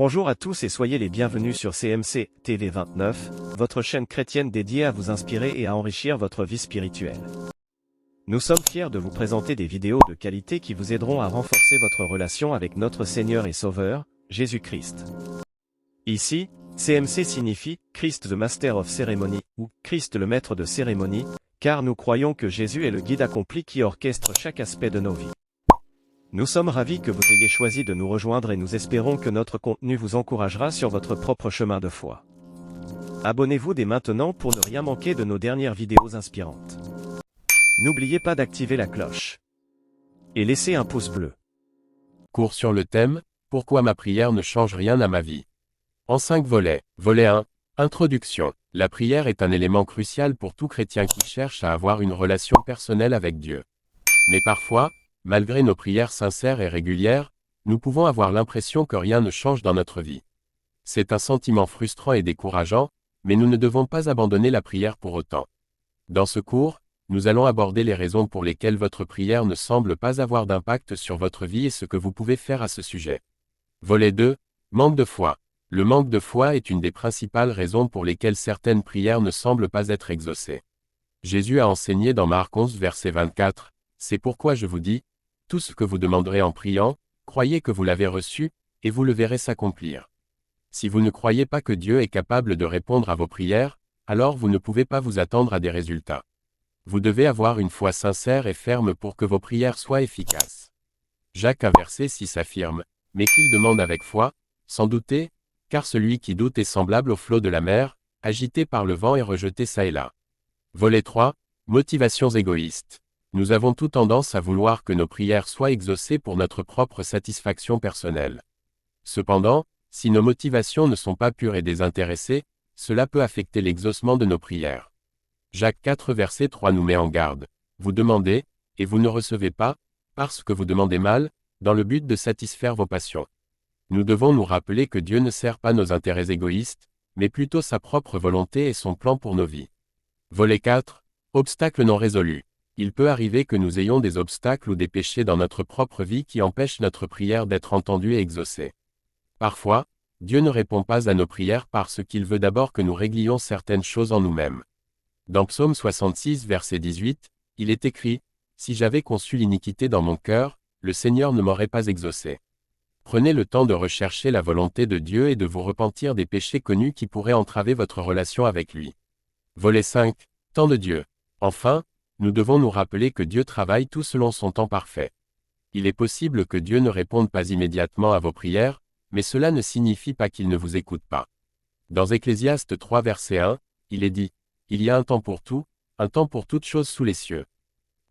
Bonjour à tous et soyez les bienvenus sur CMC TV 29, votre chaîne chrétienne dédiée à vous inspirer et à enrichir votre vie spirituelle. Nous sommes fiers de vous présenter des vidéos de qualité qui vous aideront à renforcer votre relation avec notre Seigneur et Sauveur, Jésus-Christ. Ici, CMC signifie Christ the Master of Ceremony ou Christ le Maître de cérémonie, car nous croyons que Jésus est le guide accompli qui orchestre chaque aspect de nos vies. Nous sommes ravis que vous ayez choisi de nous rejoindre et nous espérons que notre contenu vous encouragera sur votre propre chemin de foi. Abonnez-vous dès maintenant pour ne rien manquer de nos dernières vidéos inspirantes. N'oubliez pas d'activer la cloche. Et laissez un pouce bleu. Cours sur le thème « Pourquoi ma prière ne change rien à ma vie ?» En 5 volets. Volet 1. Introduction. La prière est un élément crucial pour tout chrétien qui cherche à avoir une relation personnelle avec Dieu. Mais parfois, malgré nos prières sincères et régulières, nous pouvons avoir l'impression que rien ne change dans notre vie. C'est un sentiment frustrant et décourageant, mais nous ne devons pas abandonner la prière pour autant. Dans ce cours, nous allons aborder les raisons pour lesquelles votre prière ne semble pas avoir d'impact sur votre vie et ce que vous pouvez faire à ce sujet. Volet 2. Manque de foi. Le manque de foi est une des principales raisons pour lesquelles certaines prières ne semblent pas être exaucées. Jésus a enseigné dans Marc 11 verset 24, « C'est pourquoi je vous dis, tout ce que vous demanderez en priant, croyez que vous l'avez reçu, et vous le verrez s'accomplir. » Si vous ne croyez pas que Dieu est capable de répondre à vos prières, alors vous ne pouvez pas vous attendre à des résultats. Vous devez avoir une foi sincère et ferme pour que vos prières soient efficaces. Jacques 1 verset 6 affirme, « Mais qu'il demande avec foi, sans douter, car celui qui doute est semblable au flot de la mer, agité par le vent et rejeté çà et là. » Volet 3. Motivations égoïstes. Nous avons tout tendance à vouloir que nos prières soient exaucées pour notre propre satisfaction personnelle. Cependant, si nos motivations ne sont pas pures et désintéressées, cela peut affecter l'exaucement de nos prières. Jacques 4 verset 3 nous met en garde. Vous demandez, et vous ne recevez pas, parce que vous demandez mal, dans le but de satisfaire vos passions. Nous devons nous rappeler que Dieu ne sert pas nos intérêts égoïstes, mais plutôt sa propre volonté et son plan pour nos vies. Volet 4. Obstacles non résolus. Il peut arriver que nous ayons des obstacles ou des péchés dans notre propre vie qui empêchent notre prière d'être entendue et exaucée. Parfois, Dieu ne répond pas à nos prières parce qu'il veut d'abord que nous réglions certaines choses en nous-mêmes. Dans Psaume 66 verset 18, il est écrit, « Si j'avais conçu l'iniquité dans mon cœur, le Seigneur ne m'aurait pas exaucé. » Prenez le temps de rechercher la volonté de Dieu et de vous repentir des péchés connus qui pourraient entraver votre relation avec lui. Volet 5. Temps de Dieu. Enfin, nous devons nous rappeler que Dieu travaille tout selon son temps parfait. Il est possible que Dieu ne réponde pas immédiatement à vos prières, mais cela ne signifie pas qu'il ne vous écoute pas. Dans Ecclésiaste 3 verset 1, il est dit, « Il y a un temps pour tout, un temps pour toutes choses sous les cieux. »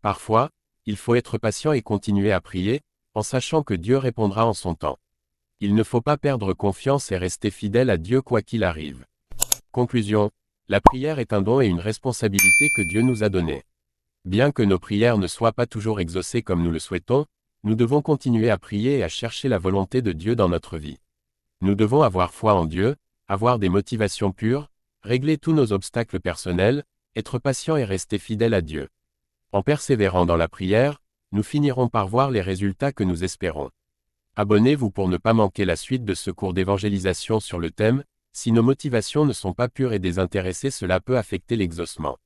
Parfois, il faut être patient et continuer à prier, en sachant que Dieu répondra en son temps. Il ne faut pas perdre confiance et rester fidèle à Dieu quoi qu'il arrive. Conclusion. La prière est un don et une responsabilité que Dieu nous a donnée. Bien que nos prières ne soient pas toujours exaucées comme nous le souhaitons, nous devons continuer à prier et à chercher la volonté de Dieu dans notre vie. Nous devons avoir foi en Dieu, avoir des motivations pures, régler tous nos obstacles personnels, être patients et rester fidèles à Dieu. En persévérant dans la prière, nous finirons par voir les résultats que nous espérons. Abonnez-vous pour ne pas manquer la suite de ce cours d'évangélisation sur le thème « Si nos motivations ne sont pas pures et désintéressées, cela peut affecter l'exaucement ».